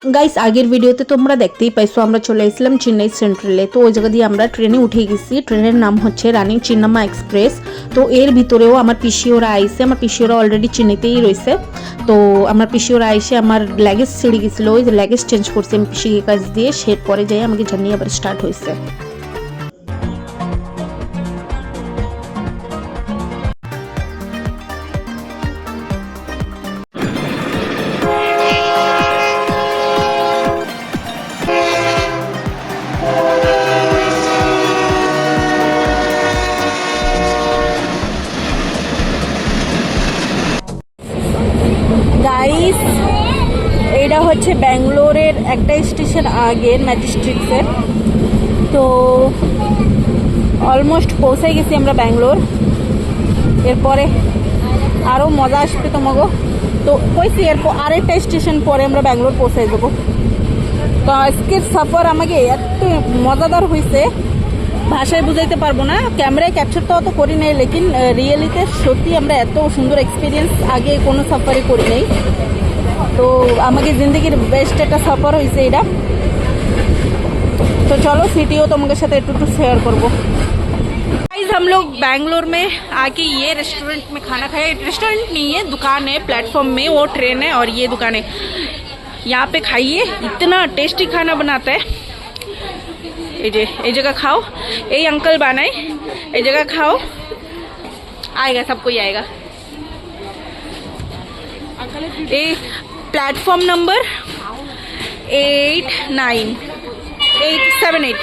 Guys আগের ভিডিওতে তোমরা দেখতেই পাইছো আমরা চলে আসলাম চেন্নাই সেন্ট্রালে। তো ওই জায়গা দিয়ে আমরা ট্রেনে উঠে গেছি। ট্রেনের নাম হচ্ছে রানী চিন্নাম্মা এক্সপ্রেস। তো এর ভিতরেও আমার পিসিওরা আইসে, আমার পিসিওরা অলরেডি চেন্নাইতেই রয়েছে। তো আমার পিসিওরা আইসে আমার ল্যাগেজ ছিঁড়ে গেছিলো, ওই যে ল্যাগেজ চেঞ্জ করছি আমি পিসিকে কাজ দিয়ে, সে পরে যাই আমাকে জার্নি আবার স্টার্ট হয়েছে। গাইস এটা হচ্ছে ব্যাঙ্গালোরের একটা স্টেশন আগে ম্যাজিস্ট্রিক্সের। তো অলমোস্ট পৌঁছে গেছি আমরা ব্যাঙ্গালোর। এরপরে আরও মজা আসবে তোমাকে। তো কইছি এরপর আরেকটা স্টেশন পরে আমরা ব্যাঙ্গালোর পৌঁছে যাবো। তো আজকের সফর আমাকে এত মজাদার হয়েছে ভাষায় বুঝাইতে পারবো না। ক্যামেরায় ক্যাপচার তো অত করি নাই, লেকিন রিয়েলিতে সত্যি আমরা এত সুন্দর এক্সপিরিয়েন্স আগে কোনো সফরে করি নাই। তো আমাকে জিন্দগির বেস্ট একটা সফর হয়েছে এটা। तो चलो सिटियो तुम्हारे साथ एक शेयर करबो। गाइस हम लोग बैंगलोर में आके ये रेस्टोरेंट में खाना खाए। रेस्टोरेंट नहीं है, दुकान है प्लेटफॉर्म में, वो ट्रेन है और ये दुकान है। यहाँ पे खाइए, इतना टेस्टी खाना बनाता है। ये जगह खाओ, ये अंकल बनाए, ये जगह खाओ, आएगा सबको ही आएगा। ये प्लेटफॉर्म नंबर 8, 9, 8, 7, 8